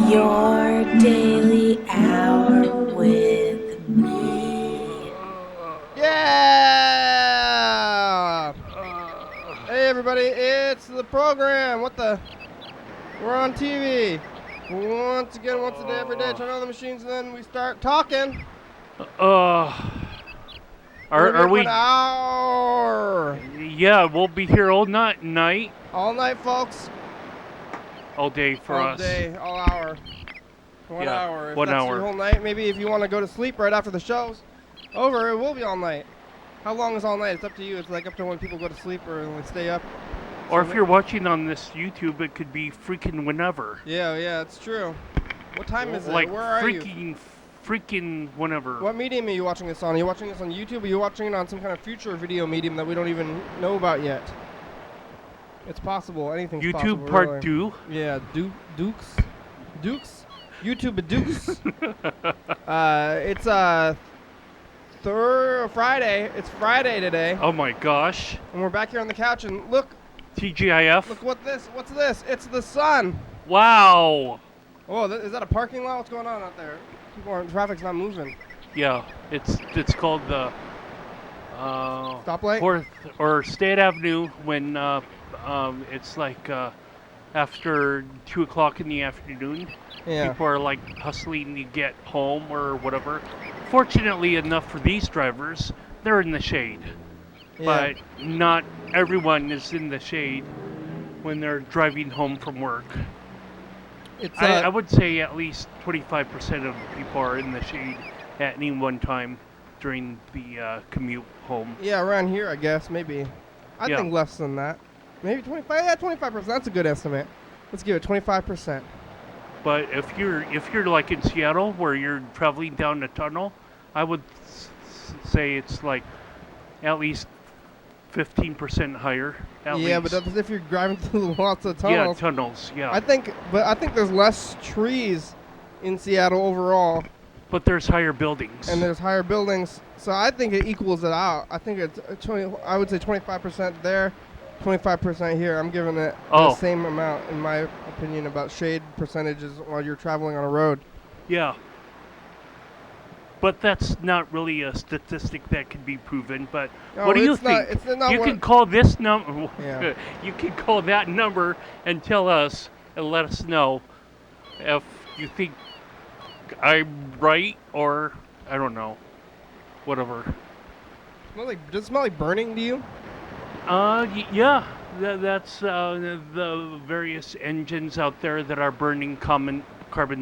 Your daily hour with me. Yeah! Hey everybody, it's the program. What the? We're on TV. Once again, once a day, every day. Turn on the machines and then we start talking. Are We're here for we? an hour. Yeah, we'll be here all night, All night, folks. all day for all us. All day, all hour. 1 Yeah, hour. If 1 that's hour. your whole night, maybe if you want to go to sleep right after the show's over, it will be all night. How long is all night? It's up to you. It's like up to when people go to sleep or when they stay up. Or if you're watching on this YouTube, it could be freaking whenever. Yeah, it's true. What time is Like it? Where are you? freaking whenever. What medium are you watching this on? Are you watching this on YouTube or are you watching it on some kind of future video medium that we don't even know about yet? It's possible. Anything's possible. YouTube part really. 2? Yeah, Dukes? YouTube Dukes. It's Friday. It's Friday today. Oh my gosh. And we're back here on the couch and look. TGIF. Look what's this? It's the sun. Wow. Oh, is that a parking lot? What's going on out there? Traffic's not moving. Yeah, it's called the stoplight? 4th or State Avenue when it's like after 2 o'clock in the afternoon. Yeah. People are like hustling to get home or whatever. Fortunately enough for these drivers, they're in the shade. Yeah. But not everyone is in the shade when they're driving home from work. I would say at least 25% of people are in the shade at any one time during the commute home. Yeah, around here, I guess, maybe. I think less than that. Maybe 25. Yeah, 25%. That's a good estimate. Let's give it 25%. But if you're like in Seattle where you're traveling down a tunnel, I would say it's like at least 15% higher. Yeah, but that's if you're driving through lots of tunnels. Yeah, tunnels. Yeah. I think there's less trees in Seattle overall. But there's higher buildings. And there's higher buildings, so I think it equals it out. I think it's 20. I would say 25% there, 25% here. I'm giving it the same amount, in my opinion, about shade percentages while you're traveling on a road. Yeah. But that's not really a statistic that can be proven. But what do you think? You can call this number. Yeah. You can call that number and tell us and let us know if you think I'm right or I don't know. Whatever. Does it smell like burning to you? Yeah. That's the various engines out there that are burning carbon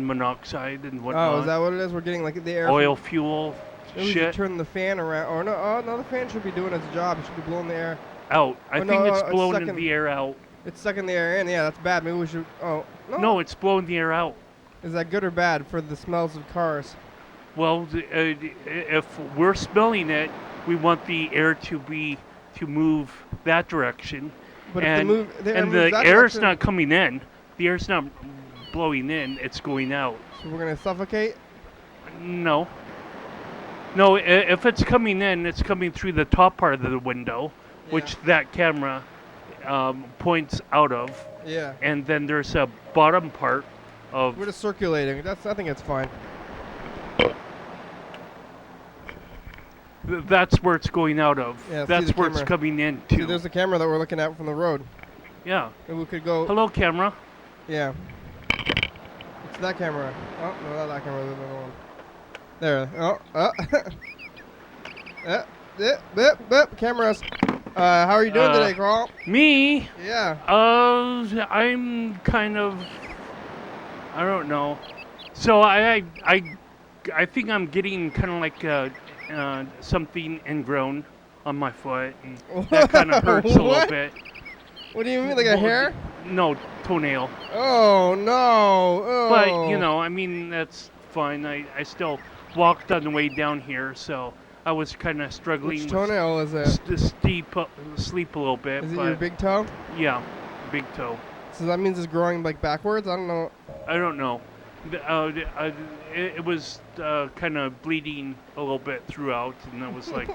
monoxide and whatnot. Oh, is that what it is? We're getting like the air. Oil fuel. Maybe we should turn the fan around. Or no, the fan should be doing its job. It should be blowing the air out. I think it's blowing the air out. It's sucking the air in. Yeah, that's bad. Maybe we should. Oh, no. No, it's blowing the air out. Is that good or bad for the smells of cars? Well, if we're smelling it, we want the air to move that direction. But and the air's not coming in. The air's not blowing in. It's going out. So we're gonna suffocate? No. If it's coming in, it's coming through the top part of the window, which that camera points out of. Yeah. And then there's a bottom part of. We're just circulating. I think it's fine. That's where it's going out of. Yeah, that's where it's coming in to. See, there's a camera that we're looking at from the road. Yeah. And we could go. Hello, camera. Yeah. It's that camera. Oh, no, not that camera. There's another one. There. Cameras. How are you doing today, Carl? Me? Yeah. I'm kind of. I don't know. So I think I'm getting kind of like something ingrown on my foot, and that kind of hurts a little bit. What do you mean, like a hair? No, toenail. Oh, no. Oh. But, I mean, that's fine. I still walked on the way down here, so I was kind of struggling. Which toenail is it? Sleep a little bit. Is it your big toe? Yeah, big toe. So that means it's growing, like, backwards? I don't know. I don't know. It was kind of bleeding a little bit throughout, and I was like,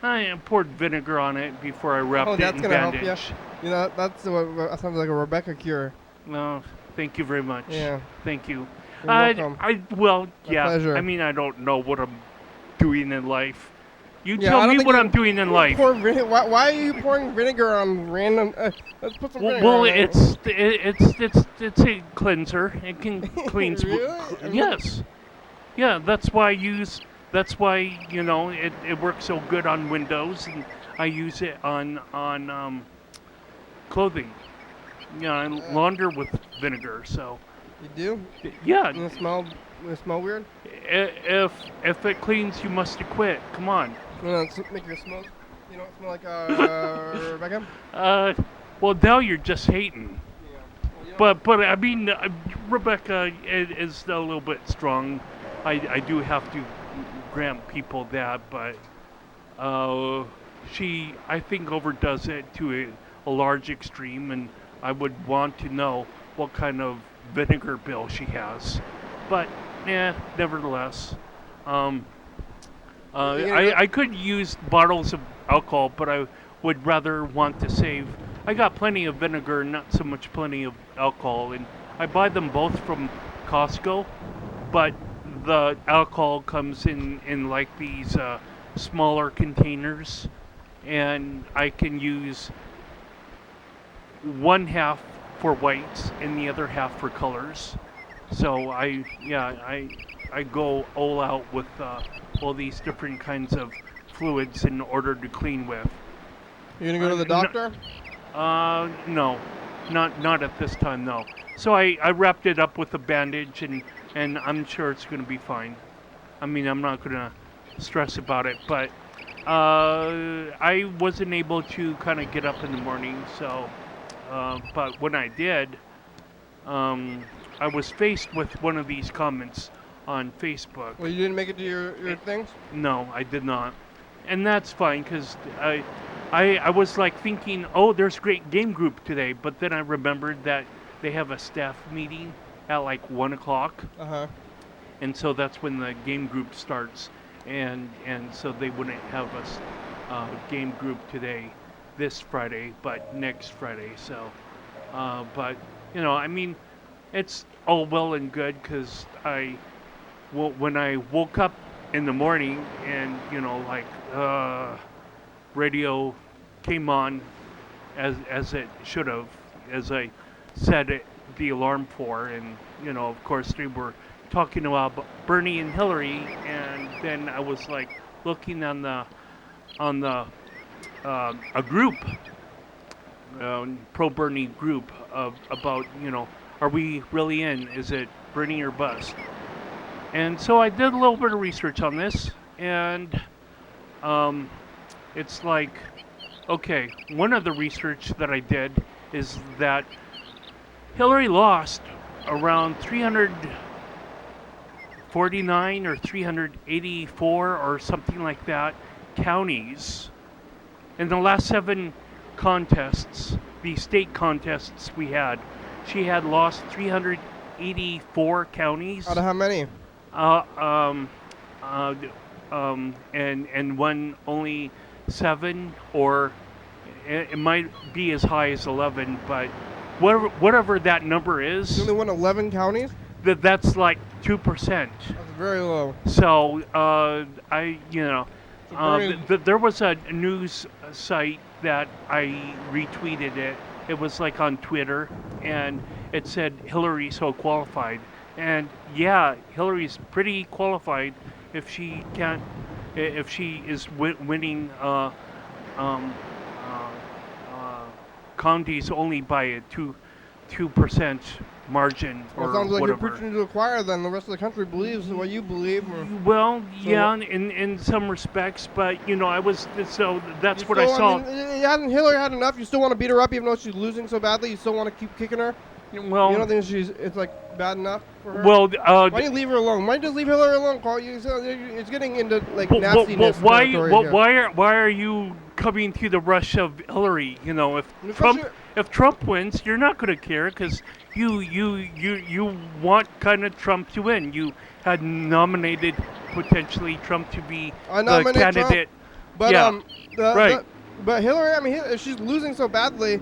I poured vinegar on it before I wrapped it in bandage. Help you. That sounds like a Rebecca cure. No, thank you very much. Yeah. Thank you. You're welcome. Well, My yeah. pleasure. I mean, I don't know what I'm doing in life. You Yeah, tell me what I'm doing in life. Why are you pouring vinegar on random? Let's put some vinegar. Well, on it's a cleanser. It can cleanse. Really? Yes. Yeah, that's why I use. That's why it works so good on windows, and I use it on clothing. Yeah, I launder with vinegar. So. You do? Yeah. Does it smell weird? If it cleans, you must acquit. Come on. No, make your smoke. You don't smell like Rebecca? Well, now you're just hating. Yeah. Well, But I mean, Rebecca is a little bit strong. I do have to grant people that, but she, I think, overdoes it to a large extreme, and I would want to know what kind of vinegar bill she has. But, nevertheless. I could use bottles of alcohol, but I would rather want to save. I got plenty of vinegar, not so much plenty of alcohol, and I buy them both from Costco, but the alcohol comes in like these smaller containers, and I can use one half for whites and the other half for colors. So I go all out with all these different kinds of fluids in order to clean with. You gonna go to the doctor? No, not at this time. No. So I wrapped it up with a bandage, and I'm sure it's gonna be fine. I mean, I'm not gonna stress about it, but I wasn't able to kind of get up in the morning. So, but when I did, I was faced with one of these comments on Facebook. Well, you didn't make it to your things? No, I did not. And that's fine, because I was like thinking, oh, there's a great game group today, but then I remembered that they have a staff meeting at like 1 o'clock. Uh-huh. And so that's when the game group starts. And so they wouldn't have a game group today, this Friday, but next Friday. So, but, I mean, it's all well and good, because when I woke up in the morning and, radio came on as it should have, as I set the alarm for, and, of course they were talking about Bernie and Hillary, and then I was like looking on the a group, pro Bernie group about, are we really in? Is it Bernie or bust? And so I did a little bit of research on this, and it's like, okay, one of the research that I did is that Hillary lost around 349 or 384 or something like that counties in the last 7 contests, the state contests we had. She had lost 384 counties. Out of how many? And won only 7, or it might be as high as 11, but whatever that number is. You only won 11 counties? That's like 2%. That's very low. So there was a news site that I retweeted it. It was like on Twitter, and it said Hillary so qualified. And yeah, Hillary's pretty qualified if she is winning counties only by a 2% margin or well, sounds like whatever. you're preaching to the choir. Then the rest of the country believes what you believe. Well, yeah, in some respects, but I was so that's what I saw. Hillary had enough. You still want to beat her up, even though she's losing so badly. You still want to keep kicking her. Well, you don't think it's like bad enough for her? Well, why don't you leave her alone? Why don't you just leave Hillary alone? It's getting into like nastiness. Why are you coming to the rush of Hillary? If Trump wins, you're not going to care, because you want kind of Trump to win. You had nominated potentially Trump to be the candidate. Trump, but yeah, but Hillary, I mean, if she's losing so badly,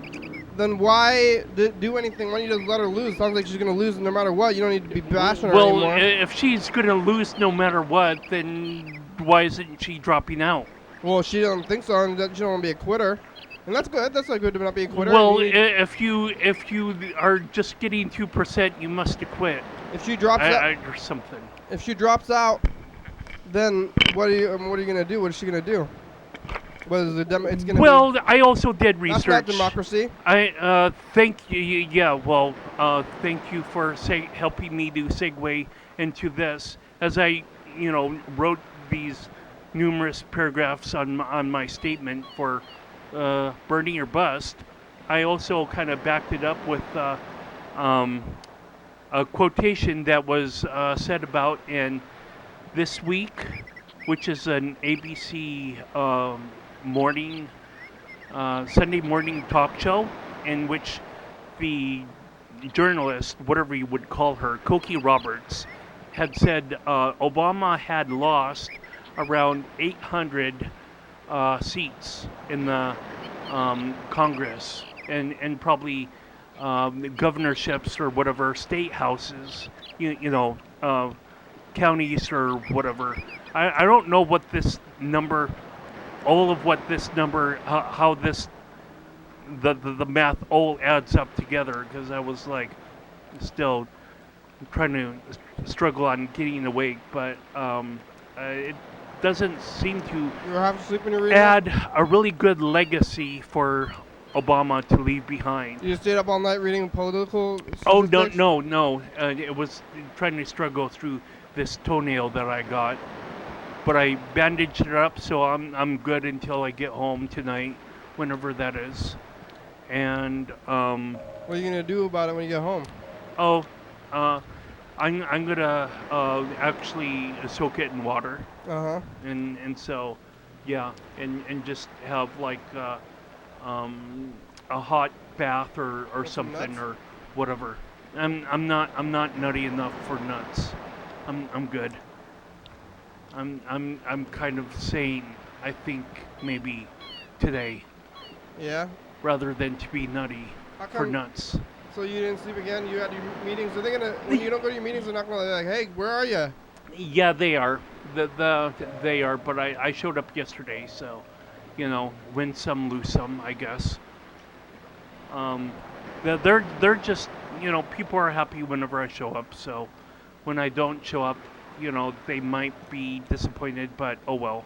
then why do anything? Why don't you just let her lose? Sounds like she's going to lose no matter what. You don't need to be bashing her anymore. Well, if she's going to lose no matter what, then why isn't she dropping out? Well, she don't think so, and she don't want to be a quitter. And that's good. That's not good to not be a quitter. Well, if you are just getting 2%, you must quit. If she drops out or something. If she drops out, then what are you going to do? What is she going to do? What is it's going to Well, I also did research. That's not democracy. Thank you. Yeah, well, thank you for helping me to segue into this. As I, wrote these numerous paragraphs on my statement for burning or bust, I also kind of backed it up with a quotation that was said about in This Week, which is an ABC Sunday morning talk show, in which the journalist, whatever you would call her, Cokie Roberts, had said Obama had lost around 800 seats in the Congress and probably governorships or whatever, state houses, counties or whatever. I don't know what this number, all of what this number, how this, the math all adds up together, because I was like still trying to struggle on getting awake, but it doesn't seem to add a really good legacy for Obama to leave behind. You stayed up all night reading political statistics? Oh, no. It was trying to struggle through this toenail that I got. But I bandaged it up, so I'm good until I get home tonight, whenever that is. And what are you gonna do about it when you get home? I'm gonna actually soak it in water. And so, yeah, and just have like a hot bath or something or whatever. I'm not nutty enough for nuts. I'm good. I'm kind of sane, I think, maybe today. Yeah. Rather than to be nutty for nuts. So you didn't sleep again? You had your meetings. Are they gonna, when you don't go to your meetings, they're not gonna be like, hey, where are you? Yeah, they are. They are. But I showed up yesterday, so win some, lose some, I guess. They're just people are happy whenever I show up. So when I don't show up, they might be disappointed, but oh well.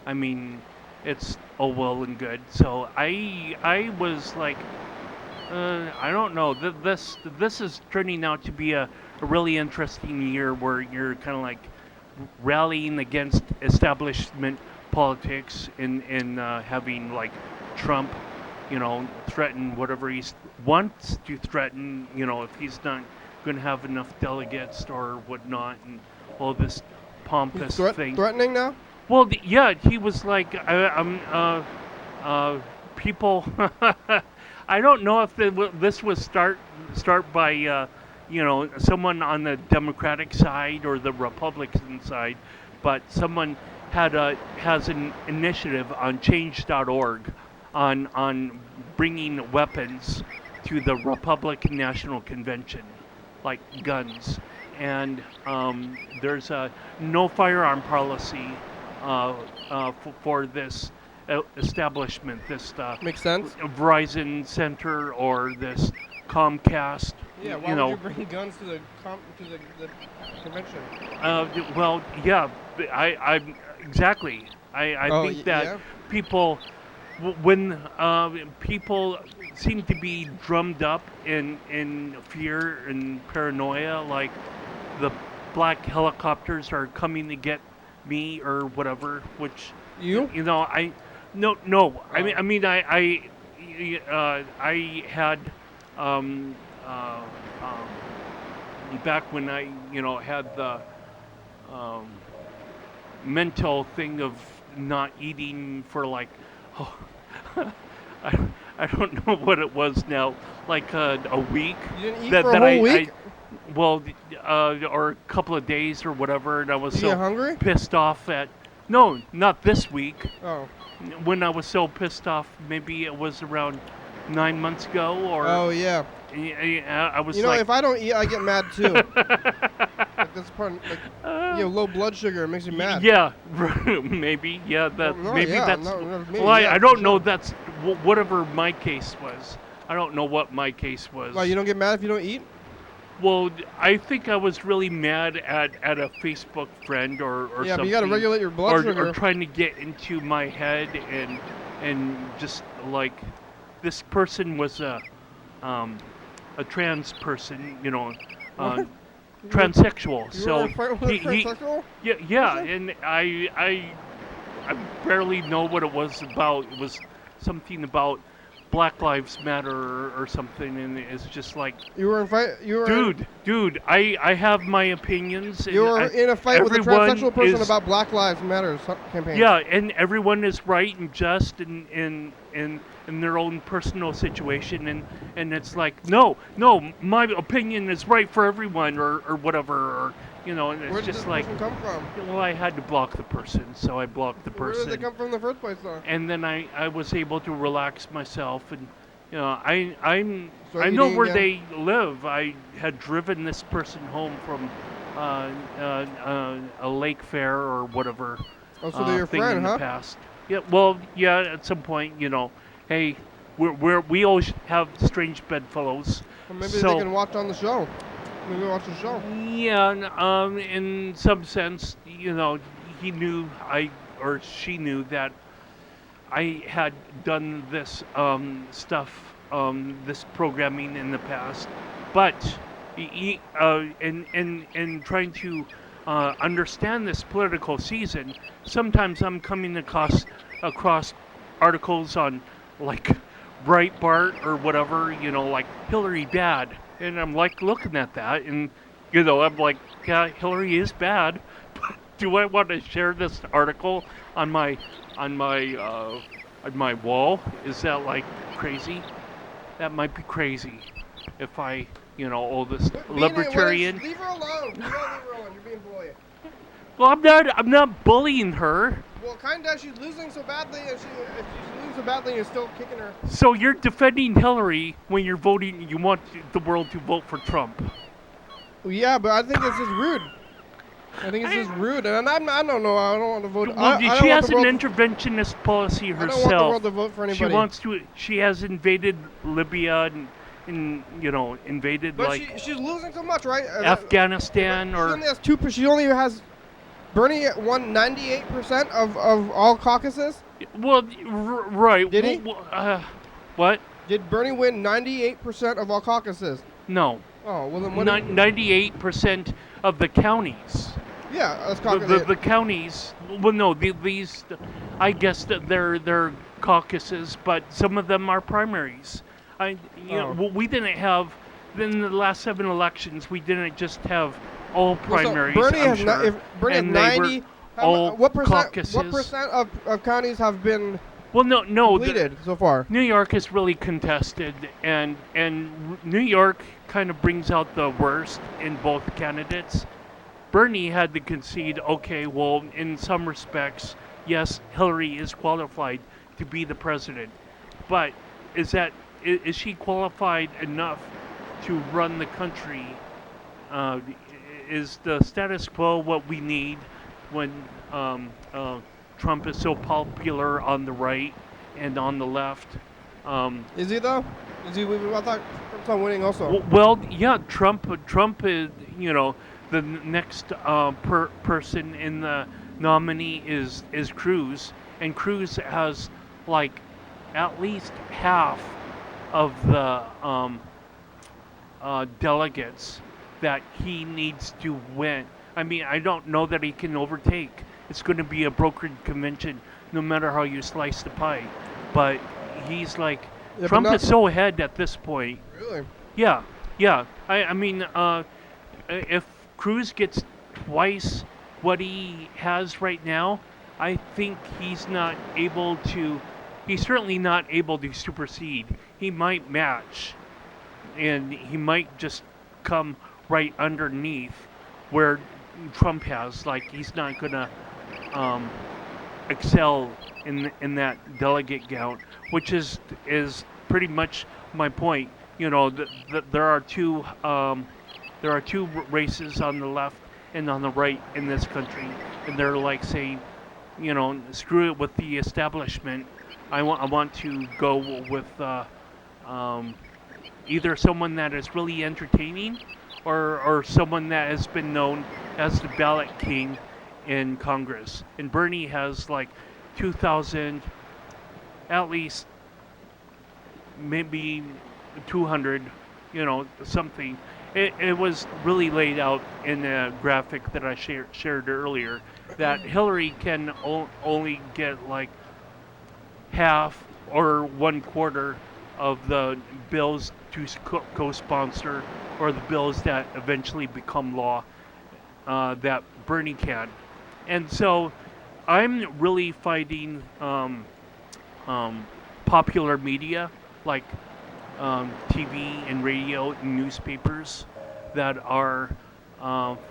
I mean, it's oh well and good. So I was like, I don't know. This is turning out to be a really interesting year where you're kind of like rallying against establishment politics in having like Trump, threaten whatever he wants to threaten. If he's not going to have enough delegates or whatnot, and all this pompous thing. Threatening now? Well, yeah, he was like, people. I don't know if this was start by someone on the Democratic side or the Republican side, but someone has an initiative on Change.org on bringing weapons to the Republican National Convention, like guns. And there's a no firearm policy for this establishment, this makes sense. Verizon Center or this Comcast. Yeah, why would you bring guns to the convention? Well, yeah, I exactly. I think that people, when people seem to be drummed up in fear and paranoia, like the black helicopters are coming to get me or whatever, which I no. Oh. I mean I had back when I had the mental thing of not eating for like I don't know what it was now, like a week. You didn't eat for a whole week? Well, or a couple of days or whatever, and I was so hungry? Pissed off at. No, not this week. Oh. When I was so pissed off, maybe it was around 9 months ago, or oh yeah. I was if I don't eat, I get mad too. Like this part, low blood sugar makes you mad. Yeah, maybe. Yeah, that's. I don't know. That's whatever my case was. I don't know what my case was. Well, you don't get mad if you don't eat? Well, I think I was really mad at a Facebook friend or something. Yeah, but you got to regulate your blood sugar. Or trying to get into my head and just like this person was a trans person, transsexual. So transsexual? Yeah, and I barely know what it was about. It was something about Black Lives Matter or something, and it's just like dude, I have my opinions. You were in a fight with a transsexual person about Black Lives Matter campaign. Yeah, and everyone is right and just in their own personal situation, and it's like no, my opinion is right for everyone or whatever, or and it's Where just did this like person come from? Well, I had to block the person, so I blocked the person. Where did they come from in the first place, though? And then I was able to relax myself, and I know where they live. I had driven this person home from a lake fair or whatever. Oh, so they're your thing friend, in huh? the past. Yeah, well, yeah. At some point, hey, we always have strange bedfellows. Well, maybe they can watch on the show. Maybe watch the show. Yeah, in some sense, he knew or she knew that I had done this stuff, this programming in the past, but in trying to understand this political season, sometimes I'm coming across articles on like Breitbart or whatever, like Hillary bad. And I'm like looking at that, and I'm like, yeah, Hillary is bad. But do I want to share this article on my wall? Is that like crazy? That might be crazy. If I, this libertarian. Leave her alone. You don't leave her alone. You're being bullied. Well, I'm not bullying her. Well, kinda. She's losing so badly, and if she's losing so badly, you're still kicking her. So you're defending Hillary when you're voting. You want the world to vote for Trump. Well, yeah, but I think it's just rude. I think it's just rude, and I don't know. I don't want to vote. Well, she has an interventionist policy herself. I don't want the world to vote for anybody. She has invaded Libya and invaded but she's losing so much, right? Afghanistan she only has 2%. She only has. Bernie won 98% of all caucuses. Well, right. Did he? What? Did Bernie win 98% of all caucuses? No. Oh, well then what? 98% of the counties. Yeah, that's caucuses. The counties. Well, no, these. I guess that they're caucuses, but some of them are primaries. We didn't have in the last 7 elections. We didn't just have all primaries. So Bernie has Bernie has 90. What percent of counties have been? Well, no, completed so far. New York is really contested, and New York kind of brings out the worst in both candidates. Bernie had to concede, okay, well, in some respects, yes, Hillary is qualified to be the president, but is she qualified enough to run the country? Is the status quo what we need when Trump is so popular on the right and on the left? Is he though? Is he? I thought Trump's not winning also. Well, yeah, Trump is the next person in the nominee is Cruz, and Cruz has like at least half of the delegates that he needs to win. I mean, I don't know that he can overtake. It's going to be a brokered convention no matter how you slice the pie. But he's like, Trump is so ahead at this point. Really? Yeah. I mean, if Cruz gets twice what he has right now, I think he's certainly not able to supersede. He might match, and he might just come right underneath where Trump has. Like, he's not gonna excel in that delegate count, which is pretty much my point. You know, there are two races on the left and on the right in this country, and they're like saying, you know, screw it with the establishment. I want to go with either someone that is really entertaining, or someone that has been known as the ballot king in Congress. And Bernie has like 2,000, at least, maybe 200, you know, something. It was really laid out in a graphic that I shared earlier, that Hillary can only get like half or 1/4 of the bills to co-sponsor, or the bills that eventually become law, that Bernie can. And so I'm really fighting popular media like TV and radio and newspapers that are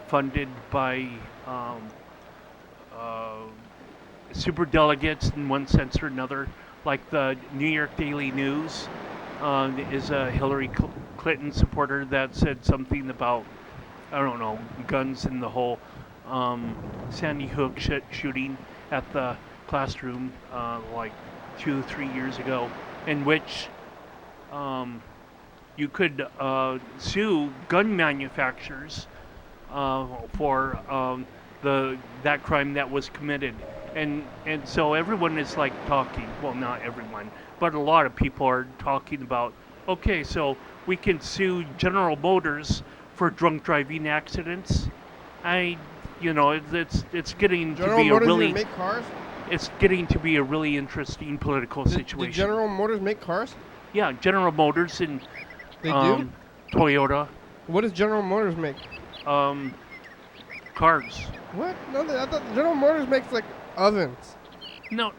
funded by super delegates in one sense or another. Like the New York Daily News is a Hillary Clinton supporter that said something about, I don't know, guns in the whole Sandy Hook shooting at the classroom like 2-3 years ago, in which you could sue gun manufacturers for that crime that was committed. And so everyone is like talking, well, not everyone, but a lot of people are talking about, okay, so we can sue General Motors for drunk driving accidents. You know, it's getting General to be Motors a really make cars? It's getting to be a really interesting political situation. Did General Motors make cars? Yeah, General Motors and they do? Toyota. What does General Motors make? Cars. What? No, I thought General Motors makes like ovens. No,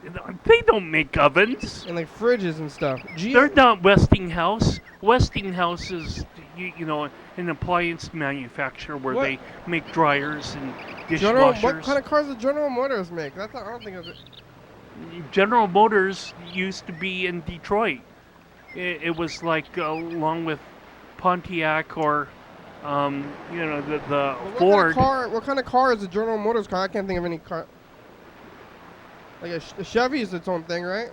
they don't make ovens. And like fridges and stuff. They're not Westinghouse. Westinghouse is, you know, an appliance manufacturer where they make dryers and dishwashers. What kind of cars does General Motors make? I don't think it was. General Motors used to be in Detroit. It was like along with Pontiac or, you know, the Ford. What kind of car is a General Motors car? I can't think of any car. Like a Chevy is its own thing, right?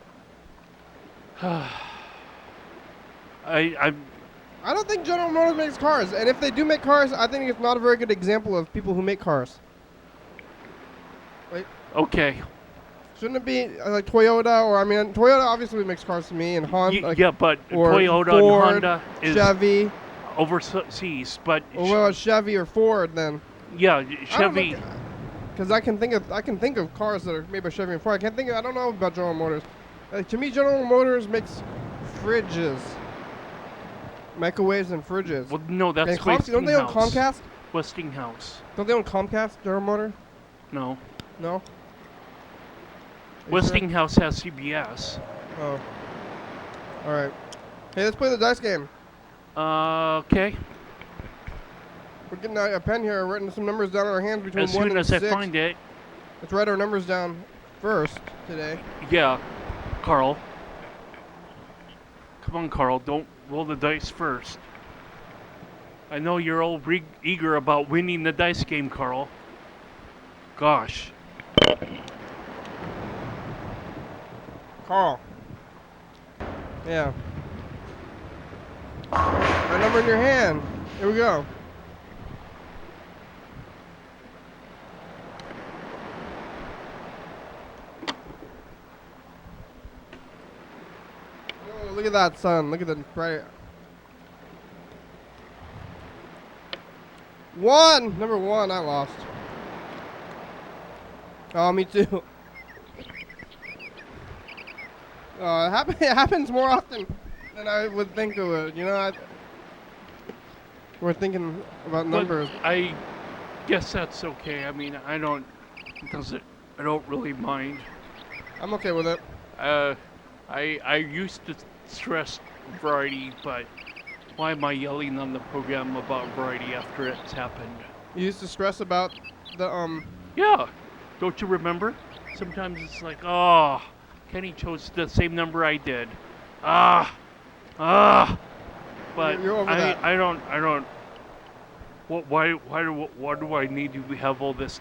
I don't think General Motors makes cars, and if they do make cars, I think it's not a very good example of people who make cars. Like, okay. Shouldn't it be like Toyota, or I mean, Toyota obviously makes cars to me, and Honda. Yeah, but Toyota Ford, and Honda is Chevy overseas, but what about Chevy or Ford then? Yeah, Chevy. Because I can think of cars that are made by Chevy and Ford. I don't know about General Motors. To me, General Motors makes fridges, microwaves, and fridges. Well, no, that's Westinghouse. Don't they own Comcast? Westinghouse. Don't they own Comcast, General Motors? No. No. Westinghouse has CBS. Oh. All right. Hey, let's play the dice game. Okay. We're getting a pen here, writing some numbers down in our hands between 1 and 6. As soon as I find it. Let's write our numbers down first today. Yeah, Carl. Come on, Carl. Don't roll the dice first. I know you're all eager about winning the dice game, Carl. Gosh. Carl. Yeah. Our number in your hand. Here we go. Oh, look at that sun. Look at the bright. 1. Number 1. I lost. Oh, me too. It happens more often than I would think it would. You know, we're thinking about numbers. But I guess that's okay. I mean, I don't really mind. I'm okay with it. I used to stress variety, but why am I yelling on the program about variety after it's happened? You used to stress about the Yeah, don't you remember? Sometimes it's like, oh, Kenny chose the same number I did. Ah, but You're over that. I don't. Why do I need to have all this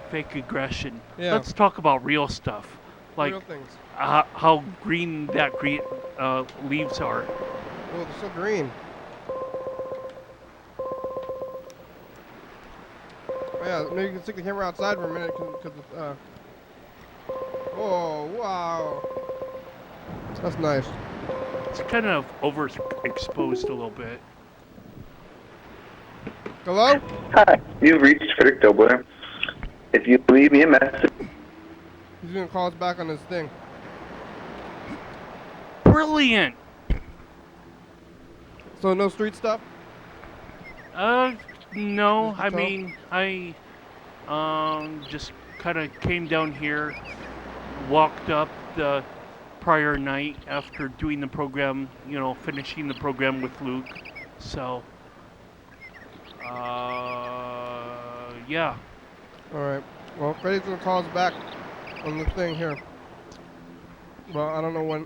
fake aggression? Yeah. Let's talk about real stuff, like Real things. how green that leaves are. Oh, they're so green. Oh, yeah, maybe you can stick the camera outside for a minute, cause oh, wow. That's nice. It's kind of overexposed a little bit. Hello? Hi, you've reached Frederick Dobler. If you leave me a message... He's gonna call us back on this thing. Brilliant! So no street stuff? No. Just the I toe? mean, just kind of came down here, walked up the prior night after doing the program, finishing the program with Luke. So, yeah. Alright. Well, Freddie's gonna call us back on the thing here. Well, I don't know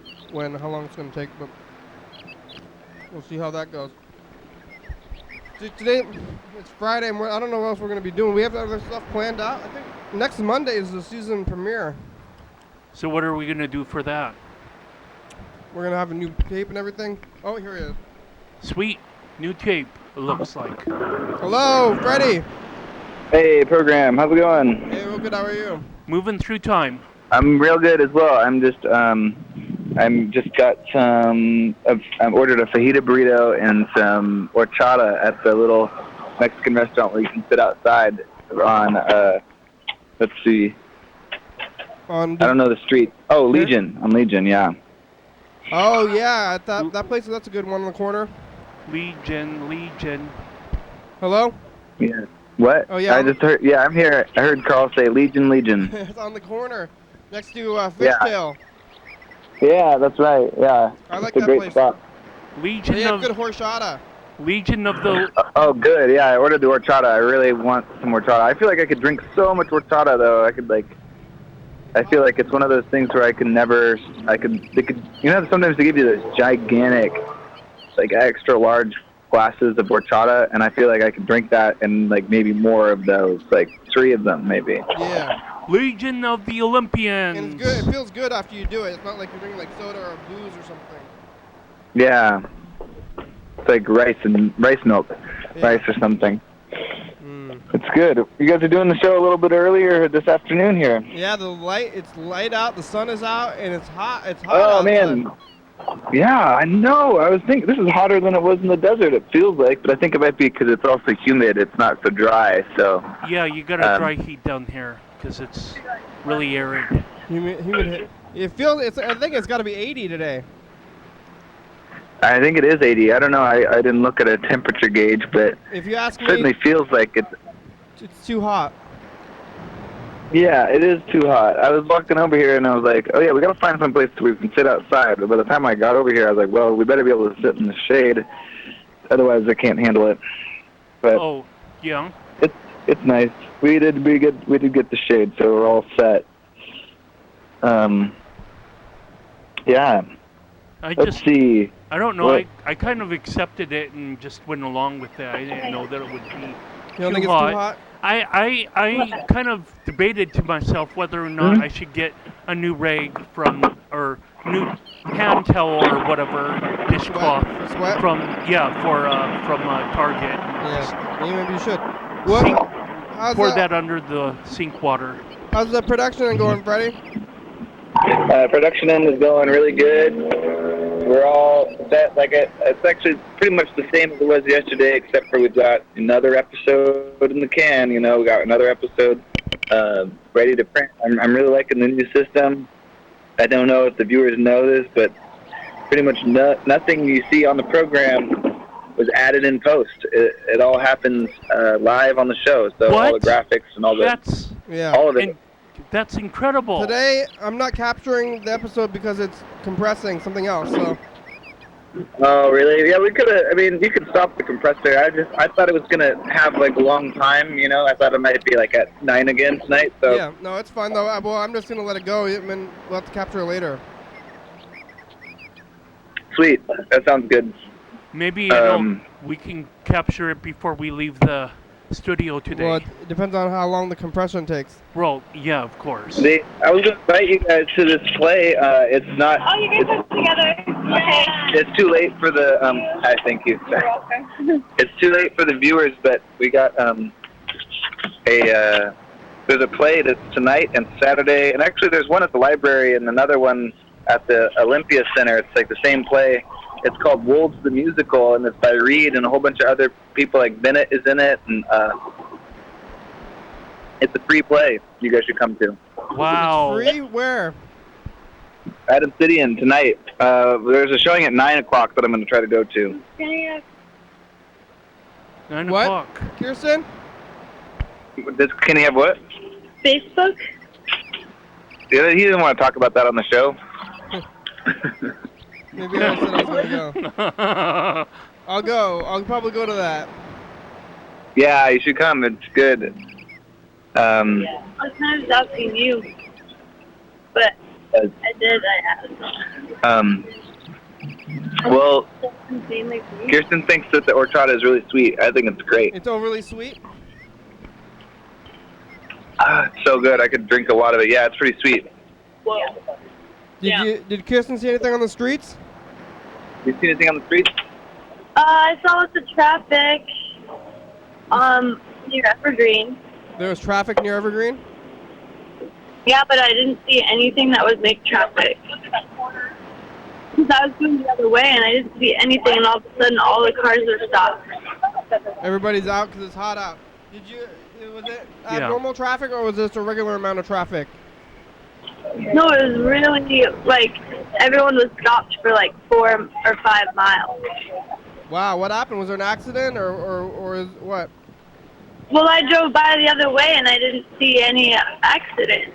how long it's gonna take, but we'll see how that goes. Today, it's Friday, and I don't know what else we're gonna be doing. We have other stuff planned out. I think next Monday is the season premiere. So what are we gonna do for that? We're gonna have a new tape and everything. Oh, here he is. Sweet, new tape. It looks like. Hello, Freddie. Hey, program, how's it going? Hey, real good. How are you? Moving through time. I'm real good as well. I'm just got some... I ordered a fajita burrito and some horchata at the little Mexican restaurant where you can sit outside on, let's see. I don't know the street. Oh, Legion. On Legion, yeah. Oh, yeah. At that place, that's a good one in the corner. Legion. Hello? Yeah. What? Oh, yeah. I just heard... Yeah, I'm here. I heard Carl say Legion. It's on the corner next to Fishtail. Yeah, that's right. Yeah. I like it's a that great place. spot. Legion They have of good horchata. Legion of the. Oh, good. Yeah, I ordered the horchata. I really want some horchata. I feel like I could drink so much horchata, though. I feel like it's one of those things where sometimes they give you those gigantic, like extra large glasses of horchata, and I feel like I could drink that and like maybe more of those, like 3 of them maybe. Yeah. Legion of the Olympians. And it's good. It feels good after you do it. It's not like you're drinking like soda or booze or something. Yeah. It's like rice milk, rice or something. It's good. You guys are doing the show a little bit earlier this afternoon here. Yeah, it's light out, the sun is out, and it's hot. It's hot Oh, outside. man. Yeah, I know. I was thinking this is hotter than it was in the desert, it feels like, but I think it might be because it's also humid. It's not so dry, so. Yeah, you got a dry heat down here because it's really arid. Humid. It feels. I think it's got to be 80 today. I think it is 80. I don't know. I didn't look at a temperature gauge, but if you ask me, it certainly feels like it's too hot. Yeah, it is too hot. I was walking over here and I was like, oh yeah, we got to find some place where we can sit outside. But by the time I got over here, I was like, well, we better be able to sit in the shade. Otherwise, I can't handle it. But oh, yeah. It's nice. We did get the shade, so we're all set. Yeah. Let's see. I don't know. I kind of accepted it and just went along with it. I didn't know that it would be You don't think it's too hot? I kind of debated to myself whether or not I should get a new rag or new hand towel or whatever dishcloth from Target. Yeah, maybe you should. Pour that under the sink water. How's the production going, Freddie? Production end is going really good. We're all set. It's actually pretty much the same as it was yesterday, except for we've got another episode in the can. We got another episode ready to print. I'm really liking the new system. I don't know if the viewers know this, but pretty much nothing you see on the program was added in post. It all happens live on the show. So all the graphics and all all of it. That's incredible. Today, I'm not capturing the episode because it's compressing something else. So. Oh, really? Yeah, we could have. I mean, you could stop the compressor. I thought it was gonna have like a long time. I thought it might be like at 9 again tonight. So. Yeah, no, it's fine though. Well, I'm just gonna let it go. I mean, we'll have to capture it later. Sweet. That sounds good. Maybe we can capture it before we leave the studio today. Well, it depends on how long the compression takes. Well, yeah, of course. I was going to invite you guys to this play. It's not. Oh, you guys are together. Okay. It's too late for the. Hi, thank you. It's too late for the viewers, but we got there's a play that's tonight and Saturday, and actually there's one at the library and another one at the Olympia Center. It's like the same play. It's called Wolves the Musical, and it's by Reed and a whole bunch of other people, like Bennett is in it, and it's a free play you guys should come to. Wow. It's free? Where? At Obsidian tonight. There's a showing at 9 o'clock that I'm going to try to go to. 9 What? o'clock. Kirsten? Can he have what? Facebook? Yeah, he didn't want to talk about that on the show. Maybe I said I was going to go. I'll go. I'll probably go to that. Yeah, you should come. It's good. I was kind of asking you, but I asked. Well, Mainly for you. Kirsten thinks that the horchata is really sweet. I think it's great. It's overly sweet? It's so good. I could drink a lot of it. Yeah, it's pretty sweet. Whoa. Did Kirsten see anything on the streets? You see anything on the streets? I saw lots of traffic near Evergreen. There was traffic near Evergreen? Yeah, but I didn't see anything that would make traffic. Because I was going the other way and I didn't see anything, and all of a sudden all the cars are stopped. Everybody's out because it's hot out. Was it abnormal traffic, or was this a regular amount of traffic? No, it was really, like, everyone was stopped for like 4 or 5 miles. Wow, what happened? Was there an accident, or is what? Well, I drove by the other way and I didn't see any accident.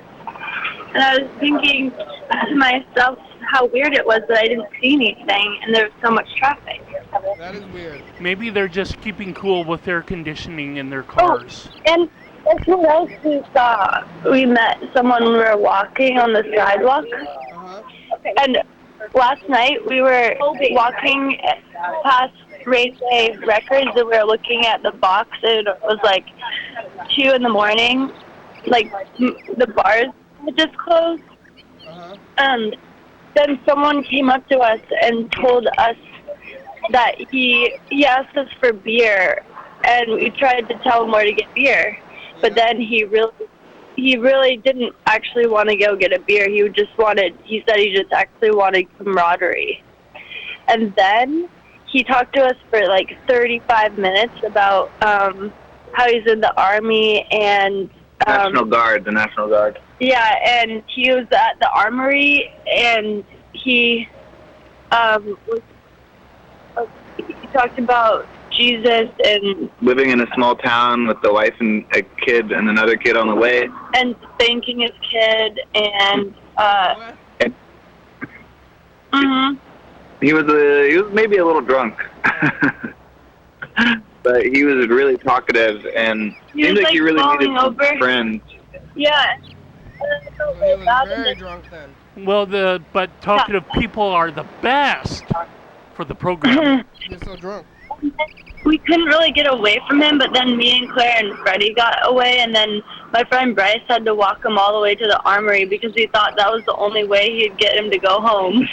And I was thinking to myself how weird it was that I didn't see anything and there was so much traffic. That is weird. Maybe they're just keeping cool with air conditioning in their cars. Oh, and that's what else we saw. We met someone when we were walking on the sidewalk. Uh-huh. And last night we were walking past Raceway Records and we were looking at the box, and it was like 2 in the morning. Like the bars had just closed. Uh-huh. And then someone came up to us and told us that he asked us for beer, and we tried to tell him where to get beer, but then he really didn't actually want to go get a beer. He said he just actually wanted camaraderie. And then he talked to us for like 35 minutes about how he's in the Army and the National Guard. Yeah, and he was at the Armory, and he talked about Jesus and living in a small town with the wife and a kid and another kid on the way. And spanking his kid, and he was maybe a little drunk, but he was really talkative and seemed like he really needed some friends. Yeah. Well, he was very drunk then. Well, but talkative people are the best for the program. You're so drunk. We couldn't really get away from him, but then me and Claire and Freddie got away, and then my friend Bryce had to walk him all the way to the Armory because he thought that was the only way he'd get him to go home.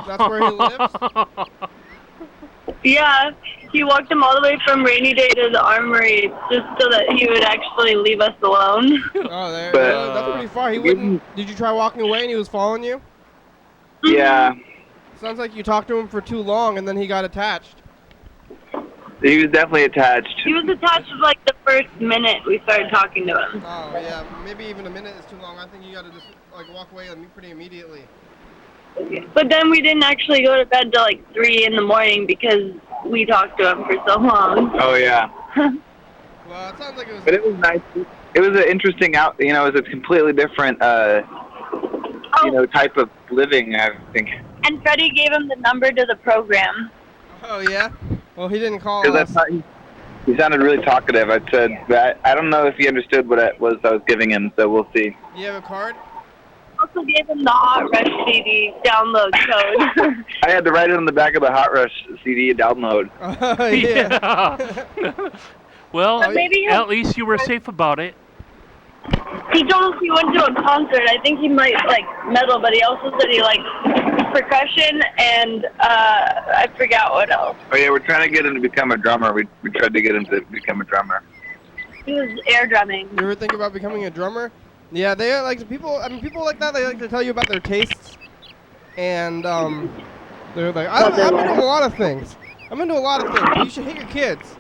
That's where he lives? Yeah, he walked him all the way from Rainy Day to the Armory just so that he would actually leave us alone. Oh, that's pretty far. He wouldn't. Did you try walking away and he was following you? Yeah. Sounds like you talked to him for too long and then he got attached. He was definitely attached. He was attached like the first minute we started talking to him. Oh, yeah. Maybe even a minute is too long. I think you got to just walk away pretty immediately. But then we didn't actually go to bed till like 3 in the morning because we talked to him for so long. Oh, yeah. Well, it sounds like it was... But it was nice. It was an interesting it was a completely different, type of living, I think. And Freddie gave him the number to the program. Oh, yeah? Well, he didn't call us. He sounded really talkative. I said, I don't know if he understood what it was I was giving him, so we'll see. Do you have a card? also gave him the Hot Rush CD download code. I had to write it on the back of the Hot Rush CD download. Yeah. Well, at least you were safe about it. He told us he went to a concert. I think he might like metal, but he also said he liked percussion and I forgot what else. Oh yeah, we're trying to get him to become a drummer. We tried to get him to become a drummer. He was air drumming. You ever think about becoming a drummer? Yeah, they are like people. I mean, people like that. They like to tell you about their tastes, and they're like, I'm into a lot of things. I'm into a lot of things. But you should hit your kids.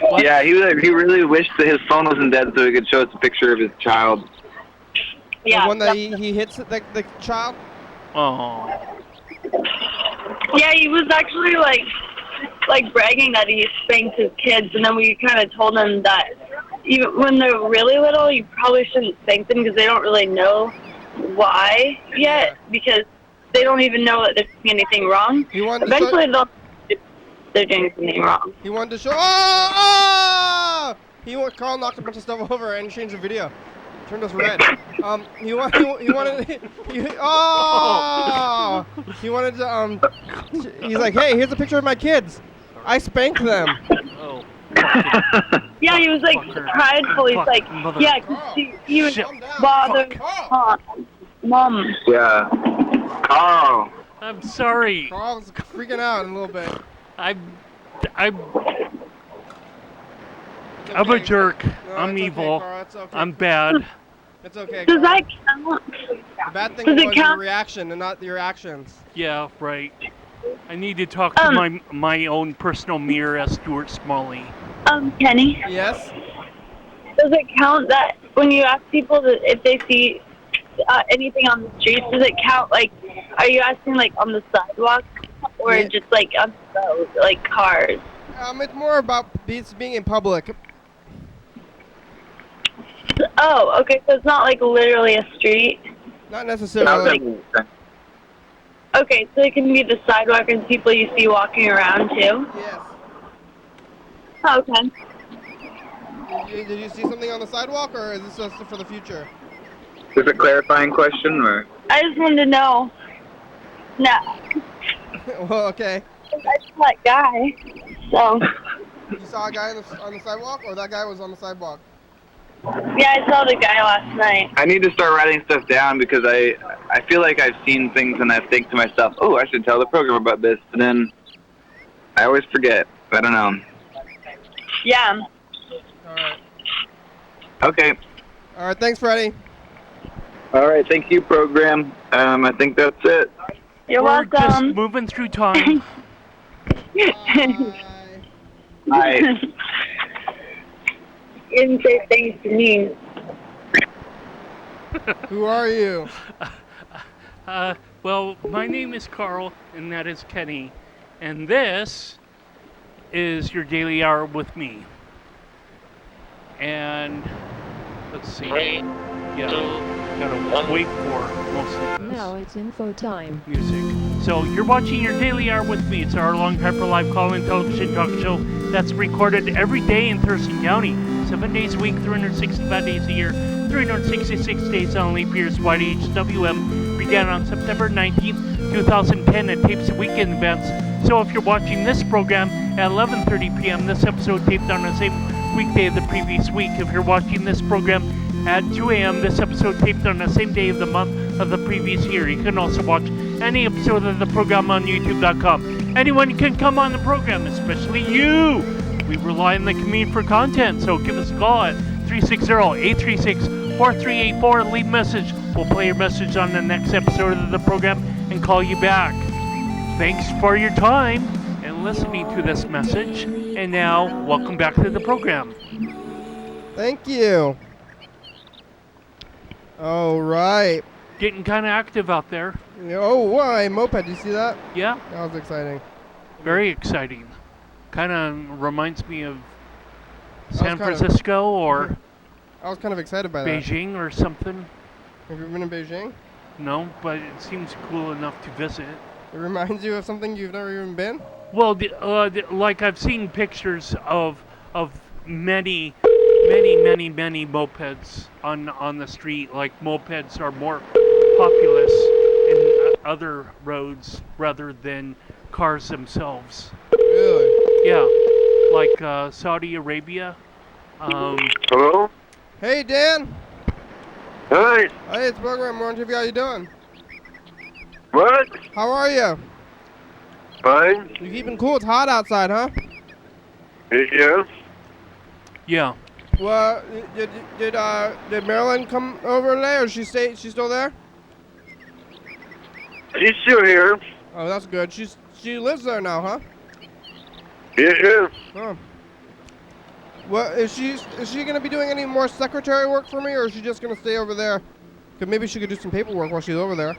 What? Yeah, he really wished that his phone wasn't dead so he could show us a picture of his child. Yeah. The one that he hits the child. Oh. Yeah, he was actually like bragging that he spanked his kids, and then we kind of told him that even when they're really little, you probably shouldn't spank them because they don't really know why yet, because they don't even know that they're doing anything wrong. Eventually, they're doing something wrong. He wanted to show. Carl knocked a bunch of stuff over and changed the video. Turned us red. He wanted. He wanted to. He's like, hey, here's a picture of my kids. I spanked them. Oh. Yeah, he was like prideful. He's like, yeah, cause he was bothered. Mom. Yeah. Carl. I'm sorry. Carl's freaking out a little bit. I'm a jerk. No, I'm it's evil. Okay, Carl, it's okay. I'm bad. It's okay. Does Carl. that count? The bad thing Does was it your count? reaction and not your actions. Yeah, right. I need to talk to my own personal mirror as Stuart Smalley. Kenny. Yes. Does it count that when you ask people that if they see anything on the streets, does it count? Like, are you asking like on the sidewalk or just like on the road, like cars? It's more about being in public. Oh, okay. So it's not like literally a street. Not necessarily. Okay, so it can be the sidewalk and people you see walking around too. Yes. Oh, okay. Did you see something on the sidewalk, or is this just for the future? Is this a clarifying question, or? I just wanted to know. No. Well, okay. I saw that guy. So. You saw a guy on the sidewalk, or that guy was on the sidewalk? Yeah, I saw the guy last night. I need to start writing stuff down because I feel like I've seen things and I think to myself, oh, I should tell the program about this, and then I always forget. I don't know. Yeah. All right. Okay. All right. Thanks, Freddie. All right. Thank you, program. I think that's it. You're We're welcome. just moving through time. Bye. You didn't say things to me. Who are you? Well, my name is Carl, and that is Kenny, and this is your daily hour with me. And let's see. Gotta wait for most of this. Now it's info time. Music. So you're watching your daily hour with me. It's our long hyper live call-in television talk show that's recorded every day in Thurston County, 7 days a week, 365 days a year, 366 days on leap years. YDHWM began on September 19th, 2010, and tapes weekend events. So if you're watching this program at 11:30 p.m., this episode taped on the same weekday of the previous week. If you're watching this program at 2 a.m., this episode taped on the same day of the month of the previous year. You can also watch any episode of the program on YouTube.com. Anyone can come on the program, especially you. We rely on the community for content, so give us a call at 360-836-4384 and leave a message. We'll play your message on the next episode of the program and call you back. Thanks for your time and listening to this message. And now, welcome back to the program. Thank you. All right. Getting kind of active out there. Oh, why? Moped, did you see that? Yeah. That was exciting. Very exciting. Kind of reminds me of San kind of- Francisco or I was kind of excited by that. Beijing or something. Have you been in Beijing? No, but it seems cool enough to visit. It reminds you of something you've never even been? Well, like I've seen pictures of many many mopeds on the street. Like mopeds are more populous in other roads rather than cars themselves. Really? Yeah, like Saudi Arabia. Hello? Hey, Dan. Hi. Hey, it's Program Orange TV. How you doing? What? How are you? Fine. You keeping cool? It's hot outside, huh? Yeah. Yeah. Well, did Marilyn come over today, or she's still there? She's still here. Oh, that's good. She lives there now, huh? Yeah. Oh. Well, is she gonna be doing any more secretary work for me, or is she just gonna stay over there? Cause maybe she could do some paperwork while she's over there.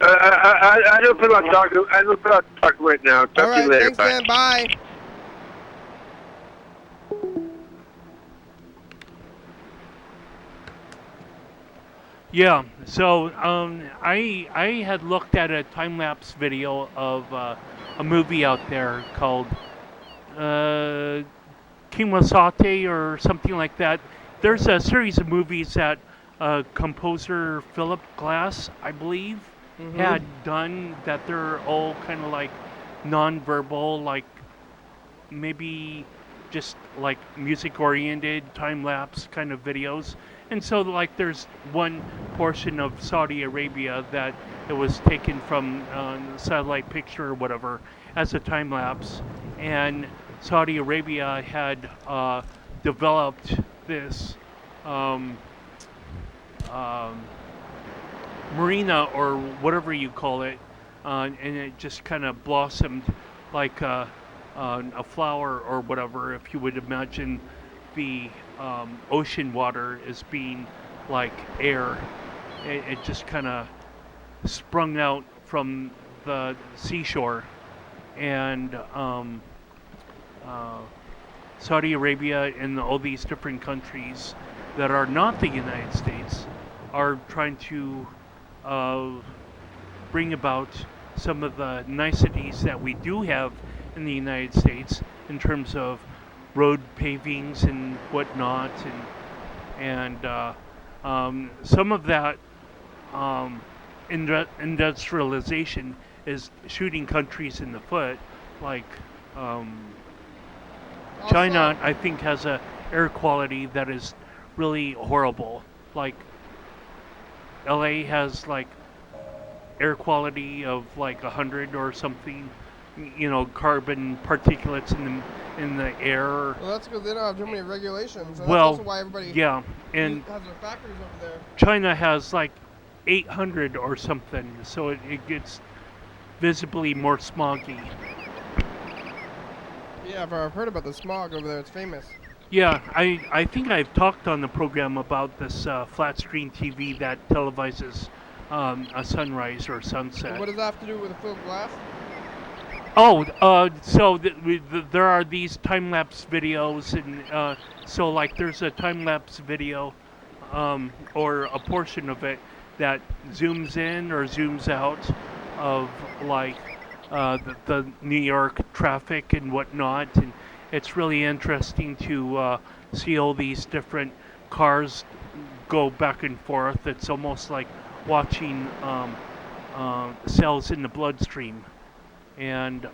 I don't feel like talking. I don't feel like talking right now. Talk All to right, you later. thanks, Bye. Dan. Bye. Yeah, so I had looked at a time-lapse video of a movie out there called Kimasate or something like that. There's a series of movies that composer Philip Glass, I believe, had done that they're all kind of like non-verbal, like maybe just like music-oriented, time-lapse kind of videos. And so, like, there's one portion of Saudi Arabia that it was taken from satellite picture or whatever as a time lapse, and Saudi Arabia had developed this marina or whatever you call it, and it just kind of blossomed like a flower or whatever. If you would imagine the ocean water as being like air, it just kind of sprung out from the seashore, and Saudi Arabia and all these different countries that are not the United States are trying to bring about some of the niceties that we do have in the United States in terms of road pavings and whatnot, and some of that industrialization is shooting countries in the foot, like China. I think has a air quality that is really horrible. Like LA has like air quality of like 100 or something, you know, carbon particulates in the air. Well, that's because they don't have too many regulations. And Well, that's also why everybody and has their factories over there. China has like 800 or something, so it gets visibly more smoggy. Yeah, I've heard about the smog over there. It's famous. Yeah, I think I've talked on the program about this flat screen TV that televises a sunrise or sunset. And what does that have to do with the Philip Glass? Oh, so there are these time-lapse videos, and so like there's a time-lapse video, or a portion of it that zooms in or zooms out of like the New York traffic and whatnot, and it's really interesting to see all these different cars go back and forth. It's almost like watching cells in the bloodstream. And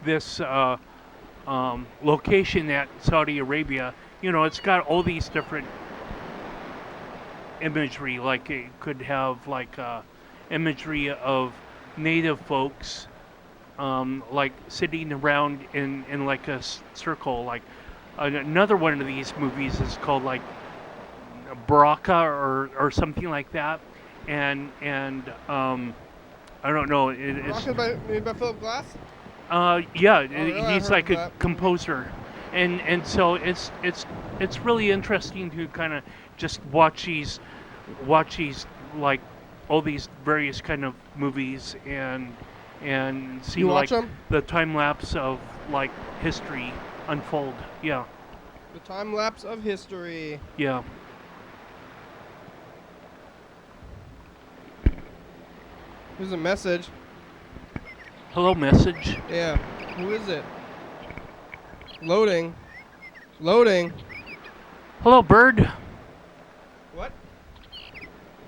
this location at Saudi Arabia, you know, it's got all these different imagery. Like it could have like imagery of native folks, like sitting around in like a circle. Like another one of these movies is called like Baraka or something like that, and I don't know. It's made by Philip Glass? yeah, really? he's like a composer, and so it's really interesting to kind of just watch these like all these various kind of movies and see You watch like them? the time lapse of like history unfold. Yeah, The time lapse of history. yeah. Here's a message. Hello, message. Yeah. Who is it? Loading. Loading. Hello, Berd. What?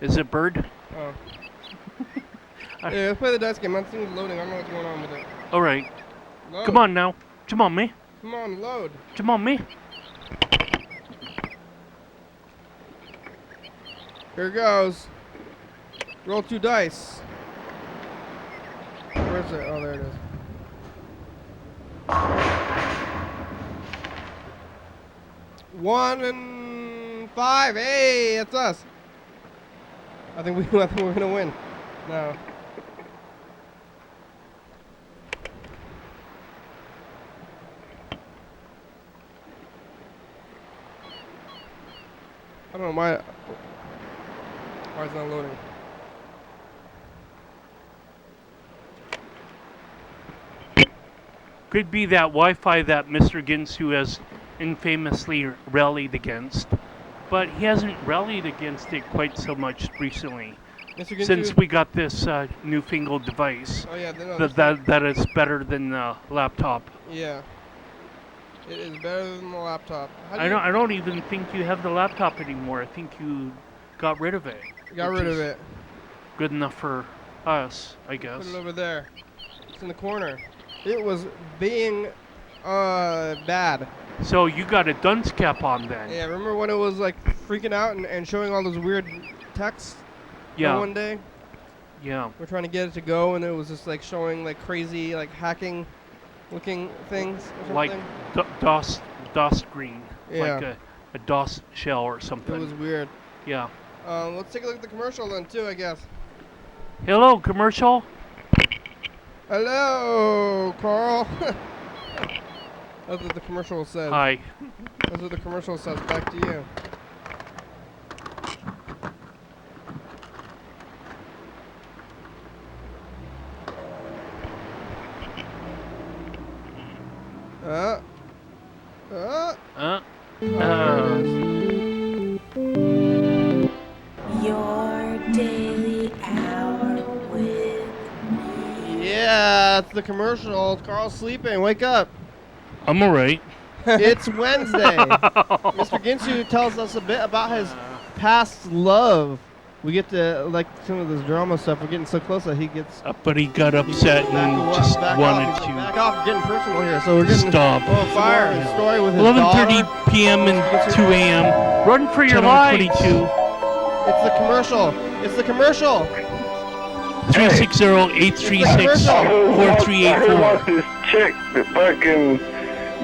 Is it Berd? Oh. Yeah, let's play the dice game. My thing's loading. I don't know what's going on with it. All right. Load. Come on now. Come on, me. Come on, load. Come on, me. Here goes. Roll 2 dice. Where's it? Oh, there it is. 1 and 5. Hey, it's us. I think we're gonna win. No. I don't know why it's not loading. Could be that Wi-Fi that Mr. Ginsu has infamously rallied against, but he hasn't rallied against it quite so much recently. Mr. Ginsu? Since we got this newfangled device, oh, yeah, that is better than the laptop. Yeah, it is better than the laptop. I don't even think you have the laptop anymore. I think you got rid of it. Got rid of it. Good enough for us, I guess. Put it over there. It's in the corner. It was being bad. So you got a dunce cap on then? Yeah, remember when it was like freaking out and showing all those weird texts? Yeah. One day. Yeah. We're trying to get it to go, and it was just like showing like crazy like hacking looking things or something. Like DOS screen. Yeah. Like a DOS shell or something. It was weird. Yeah. Let's take a look at the commercial then too, I guess. Hello, commercial. Hello, Carl. That's what the commercial says. Hi. That's what the commercial says. Back to you. Your daily hour with me. Yeah, that's the commercial. Carl's sleeping. Wake up. I'm alright. It's Wednesday. Mr. Ginsu tells us a bit about his past love. We get to, like, some of this drama stuff. We're getting so close that he gets... But he got upset and just wanted to... Back off, getting personal here. So we're getting... Stop. Oh, fire. His story with his 11:30 p.m. and 2 a.m. Run for your lives. 22. It's the commercial. It's the commercial. 360-836-4384. Who wants this chick that fucking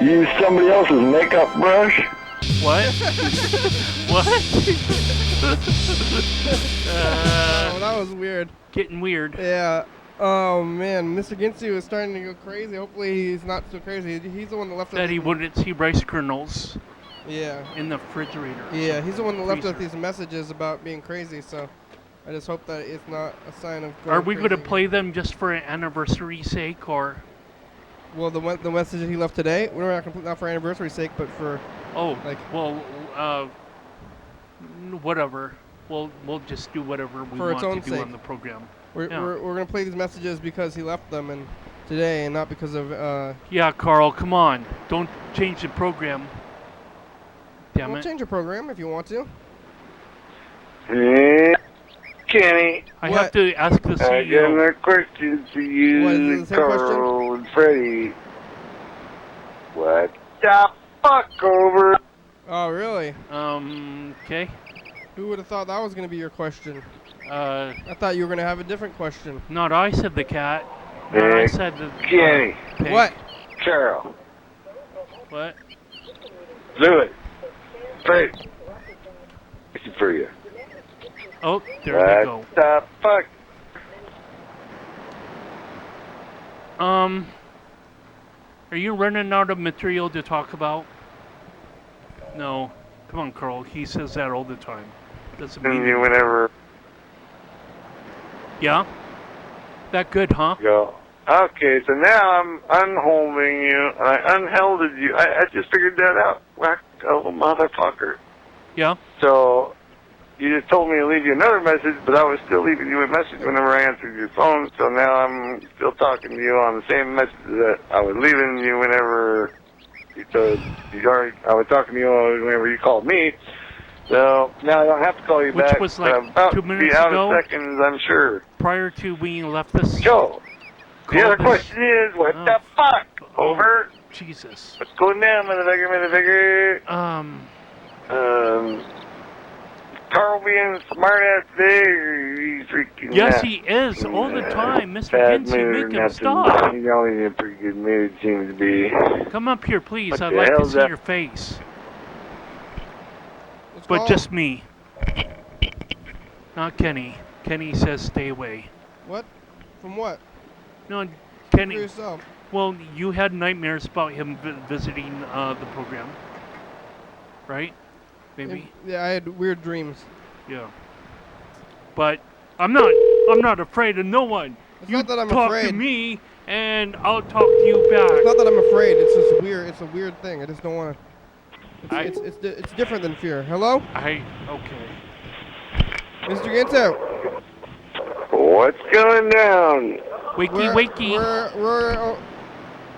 use somebody else's makeup brush? What? What? Oh, that was weird. Getting weird. Yeah. Oh, man. Mr. Ginsu is starting to go crazy. Hopefully he's not so crazy. He's the one that left us... That he wouldn't see rice kernels. Yeah. In the refrigerator. Yeah, he's the one that left us these messages about being crazy, so I just hope that it's not a sign of going Are we going to crazy. play them just for an anniversary sake, or...? Well, the message that he left today, we're not going to put that for anniversary sake, but for... Oh, like, well, whatever. We'll just do whatever we for its want own to do sake. on the program. We're going to play these messages because he left them and today and not because of... Yeah, Carl, come on. Don't change the program. Damn We'll it. change your program if you want to. Hey, Kenny. I have to ask the I got CEO. another question for you, What, is it the same Carl and Freddie. What the fuck over? Oh, really? Okay. Who would have thought that was going to be your question? I thought you were going to have a different question. Not I said the cat. Not I said the Kenny. pig. What? Carol. What? Louis. Freddie. This is for you. Oh, there we go. What the fuck? Are you running out of material to talk about? No. Come on, Carl. He says that all the time. Doesn't mean You whenever. Yeah? That good, huh? Go. Okay, so now I'm unholding you, and I unhelded you. I just figured that out. Whack, oh, motherfucker. Yeah? So, you just told me to leave you another message, but I was still leaving you a message whenever I answered your phone, so now I'm still talking to you on the same message that I was leaving you whenever because I was talking to you whenever you called me. So now I don't have to call you Which back. was like about 2 to minutes be out ago? of seconds, I'm sure. Prior to we left this. Joe, the other question is, what the fuck? Over. Jesus. What's going down, motherfucker? Carl being smart ass today, he's freaking Yes, he is all the time, Mr. Ginsu. Make him stop. He's always in a pretty good mood, seems to be. Come up here, please. What I'd the like to hell's see that? your face. What's But wrong? just me. Not Kenny. Kenny says stay away. What? From what? No, For Kenny. yourself. Well, you had nightmares about him visiting the program, right? Maybe. Yeah, I had weird dreams. Yeah. But I'm not afraid of no one. It's You not that I'm talk afraid. to me, and I'll talk to you back. It's not that I'm afraid. It's just weird. It's a weird thing. I just don't want to. It's different than fear. Hello, Okay. Mr. Ginsu. What's going down? Wakey.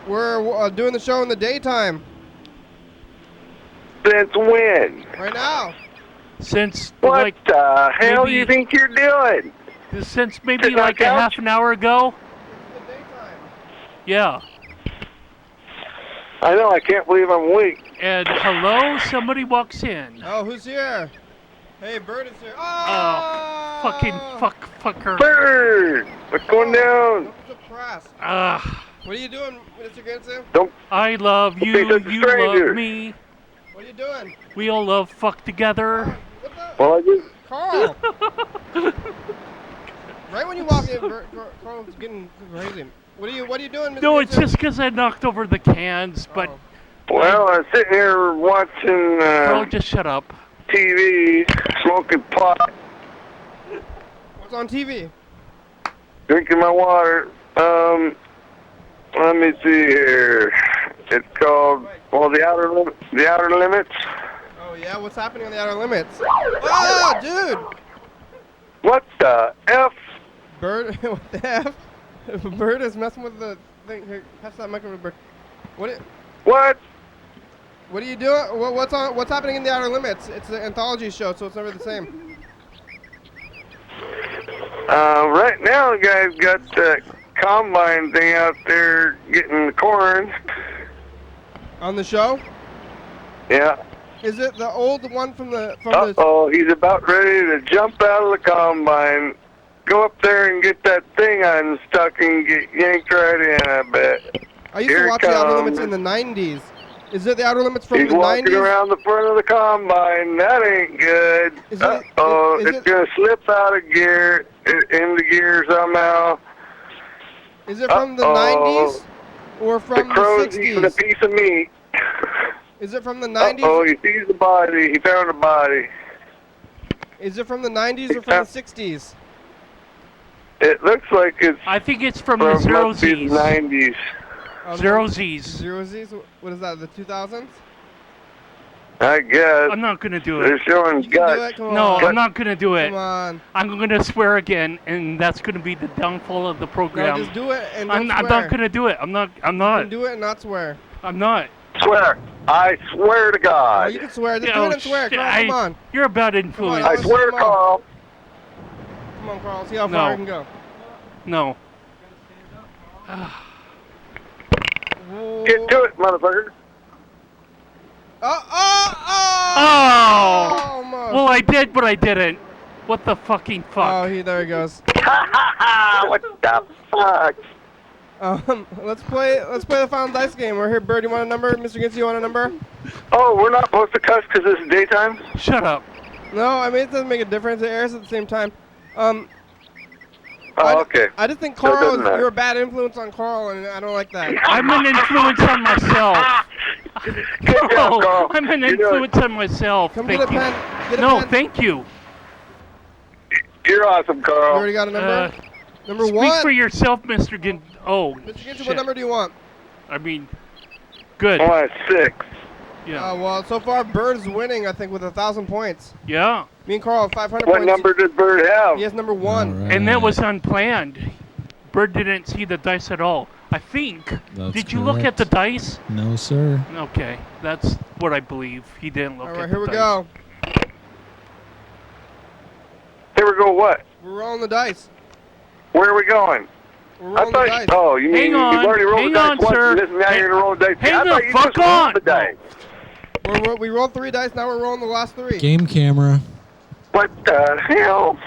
We're doing the show in the daytime Since when? right now. Since What like the hell do you maybe- think you're doing? since maybe Sitting on like the a couch? half an hour ago. It's the daytime. Yeah. I know, I can't believe I'm awake. And hello, somebody walks in. Oh, who's here? Hey, Berd is here. Oh, fucking fucker. Berd! What's going down? Don't be surprised. What are you doing, Mr. Ginsu? Don't I love you, be such a you stranger. love me. What are you doing? We all love fuck together. What the? Well, I just... Carl! Right when you walk in, Carl's getting crazy. What are you doing, Mr. No, it's Ginsu? just because I knocked over the cans, but Oh. Well, I'm sitting here watching Carl, just shut up. TV, smoking pot, What's on TV? drinking my water. Let me see here. It's called, well, The Outer Limits. Oh yeah, what's happening on the Outer Limits? Oh, dude! What the F? Berd, what the F? Berd is messing with the thing. Here, pass that microphone, Berd. What? What are you doing? What's happening in the Outer Limits? It's an anthology show, so it's never the same. Right now, the guy's got the combine thing out there getting the corn. On the show? Yeah. Is it the old one from the? Uh-oh, he's about ready to jump out of the combine, go up there and get that thing unstuck and get yanked right in, I bet. I used to watch the Outer Limits in the 90s. Is it the Outer Limits from He's the 90s? walking around the front of the combine. That ain't good. Uh-oh, it's going to slip out of gear, into gear somehow. Is it from the 90s or from the crow's eating a 60s? piece of meat. Is it from the 90s? Oh, he sees the body. He found a body. Is it from the 90s or from the 60s? It looks like it's I think it's from the Zero must be Z's. the 90s. Zero Z's. Zero Z's? What is that, the 2000s? I guess. I'm not gonna do They're it. showing You can do guts. it, come No, on. I'm not gonna do it. Come on. I'm gonna swear again, and that's gonna be the downfall of the No, program. just do it and don't I'm swear. not gonna do it. I'm not. You can do it and not swear. I'm not. Swear. I swear to Oh, God. you can swear. Just Yeah, do oh, it and swear. shit, Carl, come on. You're a bad influence. I swear, Come on. Carl. Come on, Carl. See how No. far I can go. No. Get to it, motherfucker. Oh! Almost. Well, I did, but I didn't. What the fucking fuck? Oh, there he goes. What the fuck? Let's play the final dice game. We're here. Berd, you want a number? Mr. Ginsu, you want a number? Oh, we're not supposed to cuss because this is daytime? Shut up. No, I mean it doesn't make a difference. It airs at the same time. Oh, I okay. I just think So it Carl doesn't is matter. you're a bad influence on Carl, and I don't like that. I'm an influence on myself. Good job, No, Carl. I'm an You're doing- influence on myself. Come Thank get a you. pen. Get a No, pen. thank you. You're awesome, You Carl. already got a number? Number Speak one. for yourself, Mr. Gin. Oh, Mr. Ginsu, shit. what number do you want? I mean, good. I want 6. Yeah. Well, so far Bird's winning, I think, with 1,000 points. Yeah. Me and Carl have 500 What points. number does Berd have? He has number 1. And that was unplanned. Berd didn't see the dice at all. I think. That's Did you look at correct. the dice? No, sir. Okay, that's what I believe. He didn't look All at right, the here we dice. go. Here we go. What? We're rolling the dice. Where are we going? We're rolling the dice. Oh, you mean Hang on, you've already rolled hang the dice on, once, sir. and this, now you're going to roll the dice. Hang I the thought you fuck just rolled on. the dice. We rolled 3 dice. Now we're rolling the last 3. Game camera. What the hell?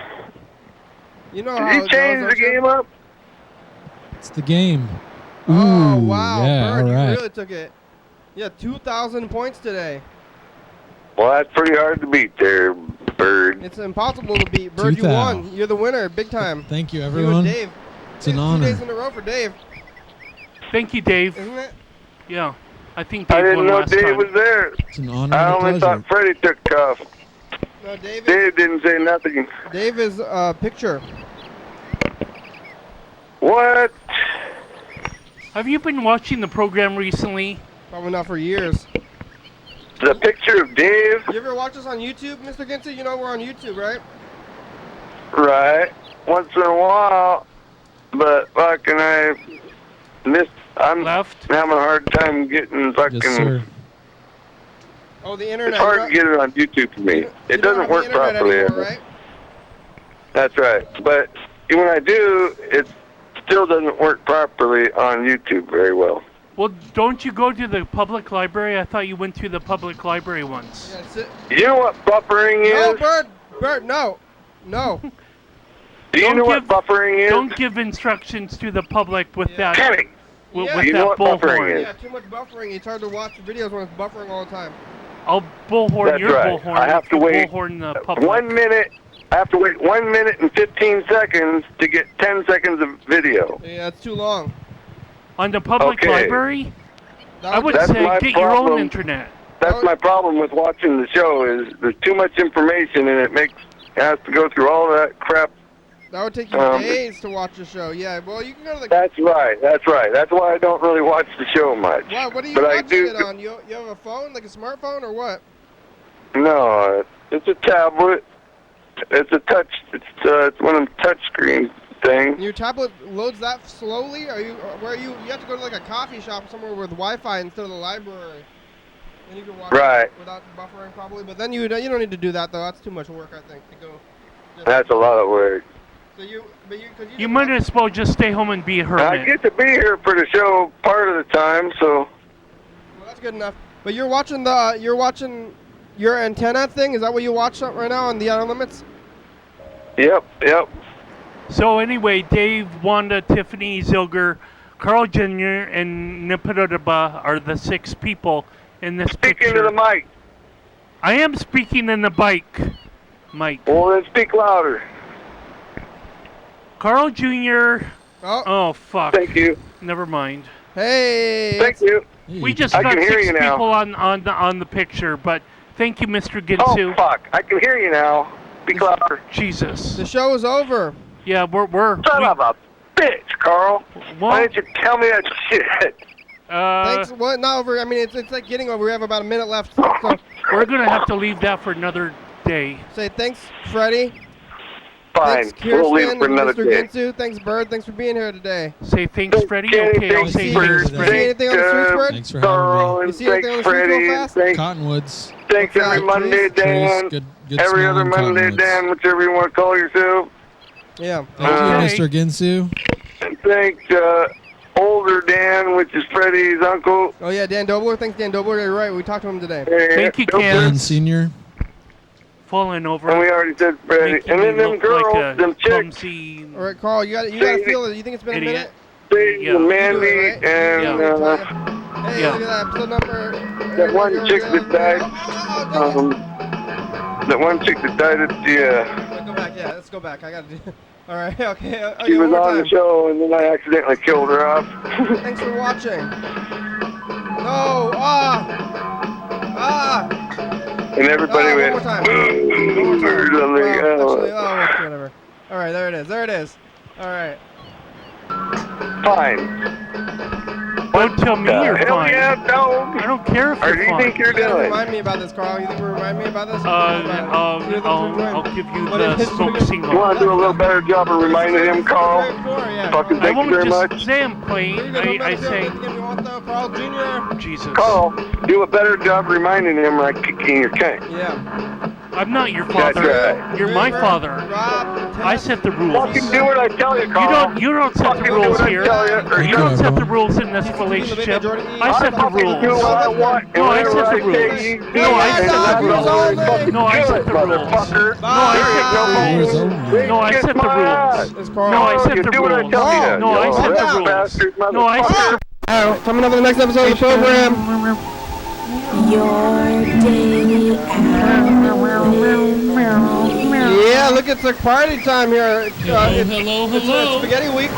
You know how Did you it change goes, the don't you? game up? It's the game. Oh, Ooh, wow. Yeah, Berd, all right. you really took it. Yeah, 2,000 points today. Well, that's pretty hard to beat there, Berd. It's impossible to beat. Berd, you 2,000. won. You're the winner, big time. Thank you, You everyone. and Dave. It's an 2 honor. days in a row for Dave, Thank you, Dave. isn't it? Yeah, I think I Dave didn't won know last Dave time. was there. It's an honor I and a only pleasure. thought Freddie took off. No, Dave Dave didn't say nothing. is picture. What? Have you been watching the program recently? Probably not for years. The picture of Dave? You ever watch us on YouTube, Mr. Ginsu? You know we're on YouTube, right? Right. Once in a while. But fucking I'm Left? having a hard time getting fucking... Yes, sir. Oh, the internet. It's hard to get it on YouTube for me. You It don't doesn't have the work internet properly. anymore, right? That's right. But when I do, it still doesn't work properly on YouTube very well. Well, don't you go to the public library? I thought you went to the public library once. Yeah, sit. You know what buffering No, is? Berd, no. No. Do you Don't know what give- buffering is? Don't give instructions to the public with that. Kenny, With, Yeah. with You know that what buffering bullhorn. is? Yeah, too much buffering. It's hard to watch videos when it's buffering all the time. I'll bullhorn That's your right. bullhorn. I have to wait Bullhorn the public. 1 minute. I have to wait 1 minute and 15 seconds to get 10 seconds of video. Yeah, it's too long. On the public Okay. library? I would That's say my get your own problem. internet. That's my problem with watching the show is there's too much information and it has to go through all that crap. That would take you days to watch the show. Yeah, well, you can go to the... That's right. That's right. That's why I don't really watch the show much. Wow, what are you But I watching do. it on? You have a phone, like a smartphone, or what? No, it's a tablet. It's a touch. It's one of them touch screen things. Your tablet loads that slowly? Are you? Where are you? You have to go to like a coffee shop somewhere with Wi-Fi instead of the library. Then you can watch Right. it without buffering probably. But then you don't need to do that though. That's too much work, I think, to go. That's a lot of work. So you You might as well just stay home and be a I hermit. get to be here for the show part of the time, so Well, that's good enough. But you're watching your antenna thing. Is that what you watch right now on the Outer Limits? yep. So anyway, Dave, Wanda, Tiffany, Zilger, Carl Jr., and Nipodaba are the 6 people in this Speak picture. into the mic. I am speaking in the mic. Well, then speak louder. Carl Jr. Oh, fuck. Thank you. Never mind. Hey. Thank you. We just I got can hear 6 you now. people on the picture, but thank you, Mr. Ginsu. Oh fuck! I can hear you now. Speak louder. Jesus. The show is over. Yeah, we're Son of a bitch, Carl. Why didn't you tell me that shit? Thanks. What? Not over. I mean, it's like getting over. We have about a minute left. So We're gonna have to leave that for another day. say thanks, Freddie. Fine. Thanks, Kirsten, We'll leave it for and another Mr. day. Ginsu. Thanks, Berd. Thanks for being here today. Say thanks, Freddie. Kenny, Okay, I'll thanks, say Berd. thanks, See Freddie. anything on the streets, Berd? Thanks for having Carl, me. You and see anything on thanks, the streets real Freddie. fast? Thanks, Cottonwoods. thanks What's every that, Monday, trees? Dan. Good Every other smelling Monday, cottonwoods. Dan, whichever you want to call yourself. Yeah. Thank you, Mr. Ginsu. And thanks, older Dan, which is Freddie's uncle. Oh yeah, Dan Dobler. Thanks, Dan Dobler. You're right. We talked to him today. Thank you, Nope. Ken. Dan Senior. Falling over. And we already said Freddie. Making And then me them look girls, like a them chicks, clumsy All right, Carl. You got to feel it. You think it's been idiot. a minute? Steve, Mandy, right? and Hey, Yeah. look at that episode number. that one chick that died. That one chick that died at the. Go back. Yeah, let's go back. I got to do. All right. Okay. Okay. She one was more on the time. show, and then I accidentally killed her off. Thanks for watching. No. And everybody One went. more time. One more time. Well, Actually, whatever. All right, there it is. There it is. All right. Fine. Don't tell me you're hell fine. yeah, dog. I don't care if Or you're do you fine. think you're You gotta doing? remind me about this, Carl. You think we remind me about this? I'll give you the smoke signal. You want to do a little better job of reminding him, Carl? Fucking I thank you won't very just much. say I'm playing. I say, Carl Jr. Jesus. Carl, do a better job reminding him like kicking your cane. Yeah. I'm not your That's father. right. You're my father. Rob, I set the rules. Fucking do what I tell you, Carl. You don't set the Fucking rules do what here. I tell you, or You you don't set the everyone. rules in this relationship. I set the fucking do rules. what I want. And No, I whenever set the I say rules. you No, I and set the that's rules. all very fucking No, I set good, the rules. motherfucker. No, I There set you go, the rules. motherfucker. No, I Kiss set the my rules. ass. It's Carl. No, I set You the do what I rules. tell you. No, I you set the rat rules. bastard, No, I set motherfucker. the Alright, coming up in the next episode of the program. Your daily hour with me. Yeah, look, it's a party time here. Hello. It's Spaghetti Week.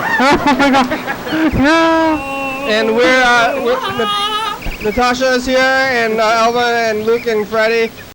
And we're Natasha is here, and Elva and Luke and Freddie.